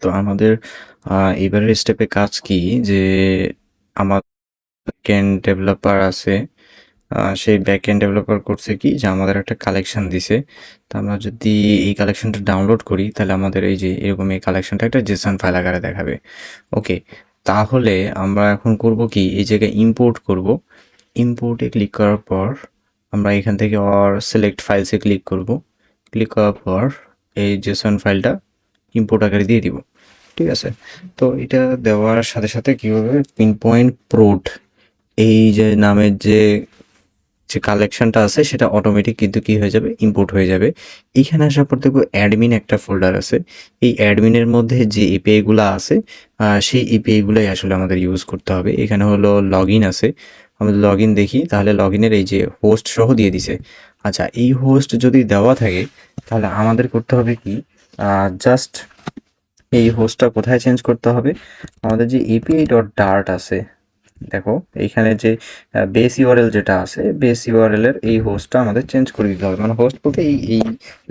তো আমাদের এবারের স্টেপে কাজ কি যে আমার ব্যাকএন্ড ডেভেলপার আছে, সেই ব্যাকএন্ড ডেভেলপার করছে কি যে আমাদের একটা কালেকশন দিছে। তো আমরা যদি এই কালেকশনটা ডাউনলোড করি তাহলে আমাদের এই যে এরকম এই কালেকশনটা একটা জেসন ফাইল আকারে দেখাবে। ওকে, তাহলে আমরা এখন করব কি, এই জায়গায় ইম্পোর্ট করব। ইম্পোর্টে ক্লিক করার পর আমরা এখান থেকে সিলেক্ট ফাইলসে ক্লিক করব। ক্লিক করার পর এই জেসন ফাইলটা ইম্পোর্ট আকারে দিয়ে দিব। ঠিক আছে, তো এটা দেওয়ার সাথে সাথে কি হবে, পিন পয়েন্ট প্রোড এই যে নামের যে যে কালেকশনটা আছে সেটা অটোমেটিক কিন্তু কি হয়ে যাবে, ইম্পোর্ট হয়ে যাবে। এইখানে আসার পর দেখবো অ্যাডমিন একটা ফোল্ডার আছে। এই অ্যাডমিনের মধ্যে যে এপিআই গুলো আছে সেই এপিআই গুলোই আসলে আমাদের ইউজ করতে হবে। এখানে হলো লগ ইন আছে, আমাদের লগ ইন দেখি, তাহলে লগ ইনের এই যে হোস্ট সহ দিয়ে দিছে। আচ্ছা, এই হোস্ট যদি দেওয়া থাকে তাহলে আমাদের করতে হবে কি, জাস্ট এই হোস্টটা কোথায় চেঞ্জ করতে হবে, আমাদের যে এপিআই ডট ডার্ট আছে, দেখো এইখানে যে বেস ইউআরএল যেটা আছে, বেস ইউআরএল এর এই হোস্টটা আমাদের চেঞ্জ করে দিতে হবে। মানে হোস্ট বলতে এই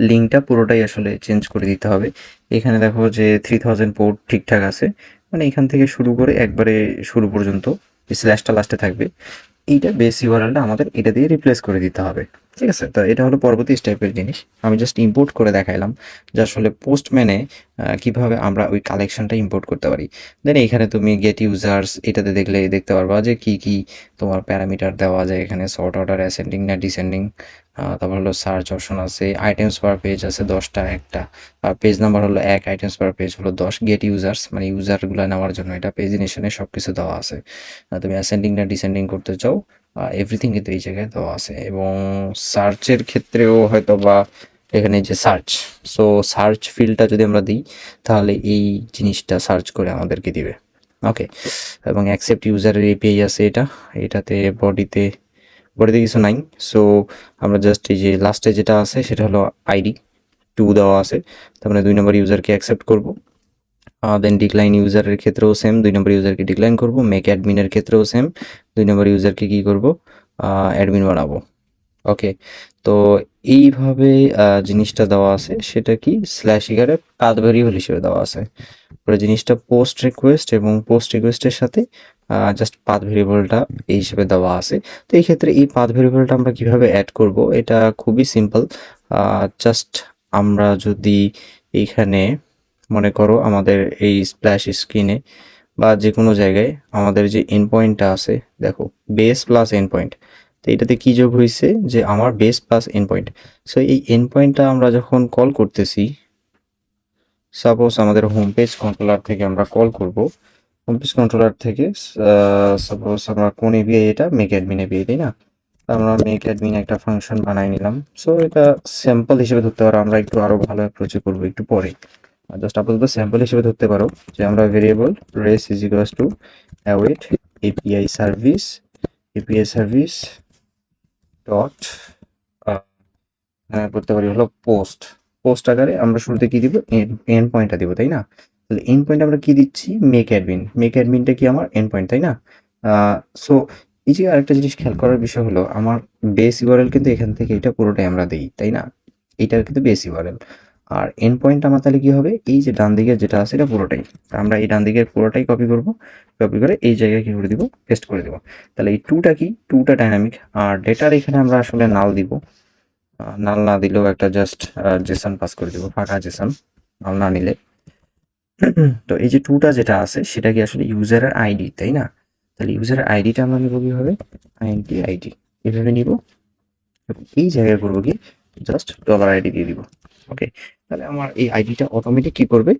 লিঙ্কটা পুরোটাই আসলে চেঞ্জ করে দিতে হবে। এখানে দেখো যে 3000 পোর্ট ঠিকঠাক আছে, মানে এখান থেকে শুরু করে একবারে শুরু পর্যন্ত স্ল্যাশটা লাস্টে থাকবে। এইটা বেস ইউআরএলটা আমাদের এটা দিয়ে রিপ্লেস করে দিতে হবে। ঠিক আছে, তো এটা হলো পরবর্তী স্টেপের জিনিস। আমি জাস্ট ইম্পোর্ট করে দেখাইলাম যে আসলে পোস্টম্যানে কিভাবে আমরা ওই কালেকশনটা ইম্পোর্ট করতে পারি। দেন এখানে তুমি গেট ইউজার্স এটাতে দেখলে দেখতে পারবা যে কি কি তোমার প্যারামিটার দেওয়া যায়। এখানে সর্ট অর্ডার, অ্যাসেন্ডিং না ডিসেন্ডিং, তারপর হলো সার্চ অপশন আছে, আইটেমস পার পেজ আছে 10টা, একটা পেজ নাম্বার হলো 1, আইটেমস পার পেজ হলো 10, গেট ইউজার্স মানে ইউজারগুলো নেওয়ার জন্য এটা পেজিনেশনে সব কিছু দেওয়া আছে। তুমি অ্যাসেন্ডিং না ডিসেন্ডিং করতে চাও, এভরিথিং কিন্তু এই জায়গায় দেওয়া আছে। এবং সার্চের ক্ষেত্রেও হয়তো বা এখানে যে সার্চ, সো সার্চ ফিল্ডটা যদি আমরা দিই তাহলে এই জিনিসটা সার্চ করে আমাদেরকে দিবে। ওকে, এবং অ্যাকসেপ্ট ইউজারের এপিআই আছে, এটাতে বডিতে কিছু নাই। সো আমরা জাস্ট এই যে লাস্টে যেটা আছে সেটা হলো আইডি 2 দেওয়া আছে, তার মানে 2 নম্বর ইউজারকে অ্যাকসেপ্ট করব। দেন ডিক্লাইন ইউজারের ক্ষেত্রেও সেম, 2 নম্বর ইউজারকে ডিক্লাইন করব। মেক অ্যাডমিনের ক্ষেত্রেও সেম, 2 নম্বর ইউজারকে কি করব, অ্যাডমিন বানাবো। ওকে, তো এইভাবে জিনিসটা দেওয়া আছে, সেটা কি স্ল্যাশ ইগারে পাথ ভেরিয়েবল হিসেবে দেওয়া আছে। পুরো জিনিসটা পোস্ট রিকোয়েস্ট এবং পোস্ট রিকোয়েস্টের সাথে জাস্ট পাথ ভেরিয়েবলটা এই হিসেবে দেওয়া আছে। তো এই ক্ষেত্রে এই পাথ ভেরিয়েবলটা আমরা কিভাবে অ্যাড করব, এটা খুবই সিম্পল। জাস্ট আমরা যদি এইখানে মনে করো আমাদের এই স্প্ল্যাশ স্ক্রিনে বা যে কোনো জায়গায় আমাদের যে এন্ড পয়েন্টটা আছে, দেখো বেস প্লাস এন্ড পয়েন্ট, তো এটাতে কি যোগ হয়েছে যে আমার base plus end point. So এই এন্ড পয়েন্টটা আমরা যখন কল করতেছি, সাপোজ আমাদের হোম পেজ কন্ট্রোলার থেকে আমরা কল করব, হোম পেজ কন্ট্রোলার থেকে সাপোজ আমরা কোন এবিআই, এটা মেক অ্যাডমিন এবিআই, তাই না? আমরা মেক অ্যাডমিন একটা ফাংশন বানাই নিলাম। সো এটা স্যাম্পল হিসেবে ধরতে পারো, আমরা একটু আরো ভালো অ্যাপ্রোচে করবো একটু পরে। জাস্ট আপাতত স্যাম্পল হিসেবে ধরতে পারো যে আমরা variable race is equals to await API service dot করতে পারি হলো পোস্ট আকারে আমরা শুরুতে কি দিব, এন্ড পয়েন্টটা দিব, তাই না? তাহলে এন্ড পয়েন্ট আমরা কি দিচ্ছি, মেক অ্যাডমিনটা কি আমার এন্ড পয়েন্ট, তাই না? সো এই যে আরেকটা জিনিস খেয়াল করার বিষয় হলো, আমার বেস ইউআরএল কিন্তু এখান থেকে এটা পুরোটাই আমরা দিই, তাই না? এইটার কিন্তু বেস ইউআরএল। আর এন্ড পয়েন্ট আমার তাহলে কি হবে, এই যে ডান দিকের যেটা আছে এটা পুরোটাই, আমরা এই ডান দিকের পুরোটাই কপি করব। কপি করে এই জায়গায় কি করে দিব, পেস্ট করে দিব। তাহলে এই টুটা কি, টুটা ডাইনামিক। আর ডেটার এখানে আমরা আসলে নাল দিব, নাল না দিলেও একটা জাস্ট জেসন পাস করে দিব, ফাঁকা জেসন, নাল না নিলে। তো এই যে টুটা যেটা আছে সেটা কি আসলে ইউজারের আইডি, তাই না? তাহলে ইউজারের আইডিটা আমরা নিব কিভাবে, আইএনটি আইডি এভাবে নিব, এবং এই জায়গায় করবো কি, জাস্ট $আইডি দিয়ে দিব। ওকে, তাহলে আমার এই আইডিটা অটোমেটিক কি করবে,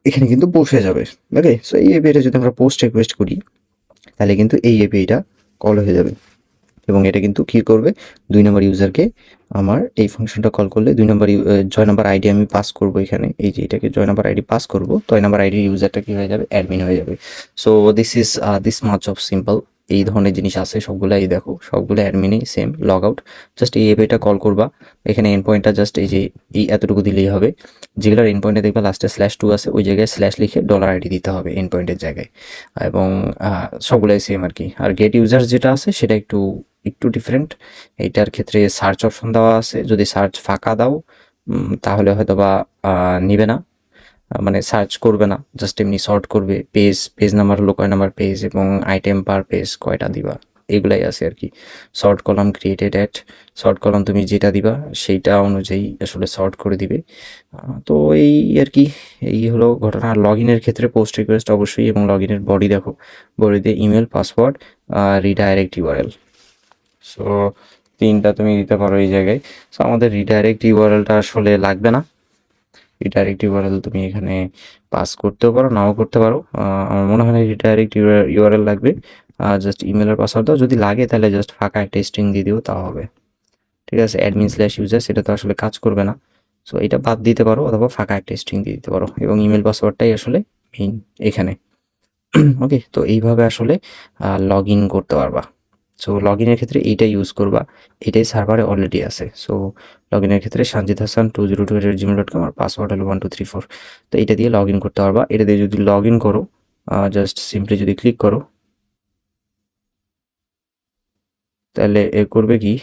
এখানে কিন্তু বসে যাবে। ওকে, সো এই এপিআইটা যদি আমরা পোস্ট রিকোয়েস্ট করি তাহলে কিন্তু এই এপিআইটা কল হয়ে যাবে, এবং এটা কিন্তু কি করবে, 2 নম্বর ইউজারকে আমার এই ফাংশনটা কল করলে 2 নম্বর জয় নাম্বার আইডি আমি পাস করব, এখানে এই যে এটাকে জয় নাম্বার আইডি পাস করব, তো এই নাম্বার আইডি ইউজারটা কি হয়ে যাবে, অ্যাডমিন হয়ে যাবে। So this much of simple. এই ধরনের জিনিস আছে সবগুলো, এই দেখো সবগুলো অ্যাডমিনই সেম। লগ আউট, জাস্ট এই এপিআইটা কল করবা, এখানে এন্ড পয়েন্টটা জাস্ট এই যে এই এতটুকু দিলেই হবে। যেগুলোর এন্ড পয়েন্টে দেখবা লাস্টে /2 আছে, ওই জায়গায় স্ল্যাশ লিখে $আইডি দিতে হবে এন্ড পয়েন্টের জায়গায়। এবং সবগুলাই সেম আর কি। আর গেট ইউজার যেটা আছে সেটা একটু একটু ডিফারেন্ট। এইটার ক্ষেত্রে সার্চ অপশন দেওয়া আছে, যদি সার্চ ফাঁকা দাও তাহলে হয়তো বা নিবে না। মানে সার্চ করবে না, জাস্ট এমনি সর্ট করবে, পেজ নাম্বার হলো কয় নাম্বার পেজ এবং আইটেম পার পেজ কয়টা দিবা, এগুলাই আছে আর কি। Sort column created at, sort column তুমি যেটা দিবা সেইটা অনুযায়ী আসলে সর্ট করে দিবে। তো এই আর কি, এই হলো ঘটনা। লগ ইনের ক্ষেত্রে পোস্ট রিকোয়েস্ট অবশ্যই, এবং লগ ইনের বডি দেখো, বডিতে email, password, redirect URL. So 3টা তুমি দিতে পারো এই জায়গায়। সো আমাদের রিডাইরেক্ট ইউআরএলটা আসলে লাগবে না। রিডাইরেক্ট ইউআরএল তুমি এখানে পাস করতেও পারো, নাও করতে পারো। আমার মনে হয় না রিডাইরেক্ট ইউআরএল লাগবে। জাস্ট ইমেলের পাসওয়ার্ড দাও, যদি লাগে তাহলে জাস্ট ফাঁকা একটা স্ট্রিং দিয়ে দিও, তাও হবে। ঠিক আছে, admin/user সেটা তো আসলে কাজ করবে না। সো এটা বাদ দিতে পারো, অথবা ফাঁকা একটা স্ট্রিং দিয়ে দিতে পারো, এবং ইমেল পাসওয়ার্ডটাই আসলে মেইন এখানে। ওকে, তো এইভাবে আসলে লগ ইন করতে পারবা। সো লগ ইনের ক্ষেত্রে এইটাই ইউজ করবা, এটাই সার্ভারে অলরেডি আছে। সো লগ ইনের ক্ষেত্রে সঞ্জিত হাসান 202@gmail.com আর পাসওয়ার্ড হলো 1234। তো এটা দিয়ে লগ ইন করতে পারবা। এটা দিয়ে যদি লগ ইন করো, জাস্ট সিম্পলি যদি ক্লিক করো, তাহলে এ করবে কি,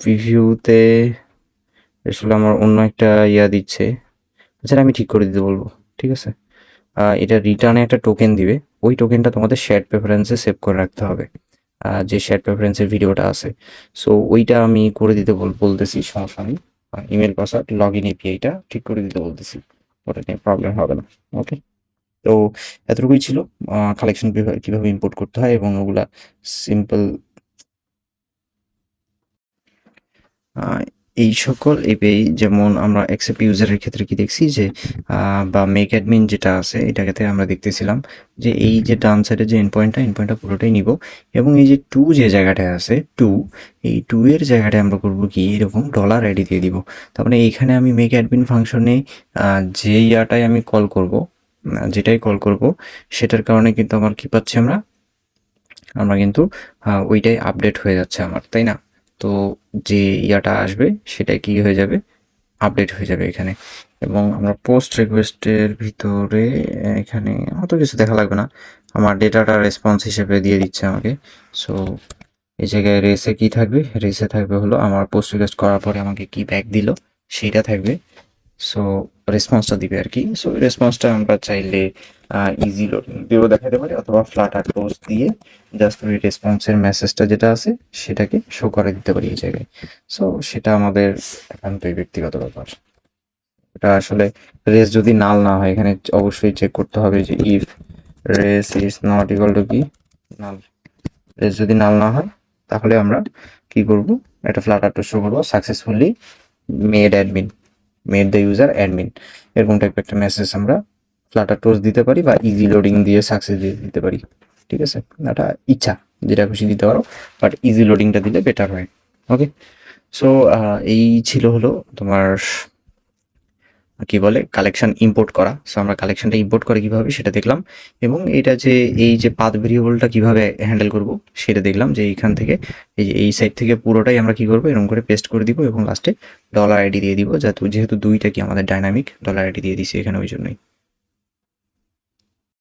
প্রিভিউতে আসলে আমার অন্য একটা দিচ্ছে, আচ্ছা আমি ঠিক করে দিতে বলবো। ঠিক আছে, এটা রিটার্নে একটা টোকেন দিবে, ওই টোকেনটা তোমাদের শেয়ার প্রেফারেন্সে সেভ করে রাখতে হবে, যে শেয়ার প্রেফারেন্সের ভিডিওটা আছে। সো ওইটা আমি করে দিতে বলতেছি, সমস্যা নেই। ইমেল পাসওয়ার্ড, লগ ইন এপিআইটা ঠিক করে দিতে বলতেছি, ওটা নিয়ে প্রবলেম হবে না। ওকে, তো এতটুকুই ছিল কালেকশন কীভাবে ইম্পোর্ট করতে হয়, এবং ওগুলা সিম্পল এই সকল এপিআই, যেমন আমরা অ্যাকসেপ্ট ইউজারের ক্ষেত্রে কি দেখছি যে বা মেক অ্যাডমিন যেটা আছে, এটাকে আমরা দেখতেছিলাম যে এই যে ডান সাইডে যে এন্ড পয়েন্টটা পুরোটাই নিব, এবং এই যে টু যে জায়গাটায় আছে, এই টু এর জায়গাটায় আমরা করব কি, এরকম $আইডি দিয়ে দিব। তার মানে এইখানে আমি মেক অ্যাডমিন ফাংশনে যে ইয়াটাই আমি কল করব, যেটাই কল করব, সেটার কারণে কিন্তু আমার কি পাচ্ছি, আমরা কিন্তু ওইটাই আপডেট হয়ে যাচ্ছে আমার, তাই না? তো যে ইয়াটা আসবে সেটা কি হয়ে যাবে, আপডেট হয়ে যাবে এখানে। এবং আমরা পোস্ট রিকোয়েস্টের ভিতরে এখানে অত কিছু দেখা লাগবে না, আমার ডেটাটা রেসপন্স হিসেবে দিয়ে দিচ্ছে আমাকে। সো এই জায়গায় রেসে কি থাকবে, রেসে থাকবে হলো আমার পোস্ট রিকোয়েস্ট করার পরে আমাকে কি ব্যাক দিল সেইটা থাকবে। সো রেসপন্সটা দিবে আর কি। সো রেসপন্সটা আমরা চাইলে ইজি লোডিং দিয়েও দেখাতে পারি, অথবা ফ্লাটার ক্লোজ দিয়ে জাস্ট ওই রেসপন্সের মেসেজটা যেটা আছে সেটাকে শো করে দিতে পারি এই জায়গায়। সো সেটা আমাদের একান্তই ব্যক্তিগত ব্যাপার। এটা আসলে রেস যদি নাল না হয়, এখানে অবশ্যই চেক করতে হবে যে if race is not equal to কি নাল। রেস যদি নাল না হয় তাহলে আমরা কি করব, একটা ফ্লাটার শো করবো successfully made the user admin, এরকম টাইপের একটা মেসেজ আমরা ফ্লাটার টোজ দিতে পারি, বা ইজি লোডিং দিয়ে সাকসেস দিয়ে দিতে পারি। ঠিক আছে, এটা ইচ্ছা, যেটা খুশি দিতে পারো, বাট ইজি লোডিংটা দিলে বেটার হয়। ওকে, সো এই ছিল হলো তোমার কি বলে কালেকশন ইম্পোর্ট করা। সো আমরা কালেকশনটা ইম্পোর্ট করে কিভাবে সেটা দেখলাম, এবং এটা যে এই যে পাথ ভেরিয়েবলটা কিভাবে হ্যান্ডেল করব সেটা দেখলাম, যে এইখান থেকে এই যে এই সাইড থেকে পুরোটাই আমরা কি করব, এরকম করে পেস্ট করে দিব, এবং লাস্টে $আইডি দিয়ে দিব, যেহেতু দুইটা কি আমাদের ডাইনামিক $আইডি দিয়ে দিছি এখানে, ওই জন্যই।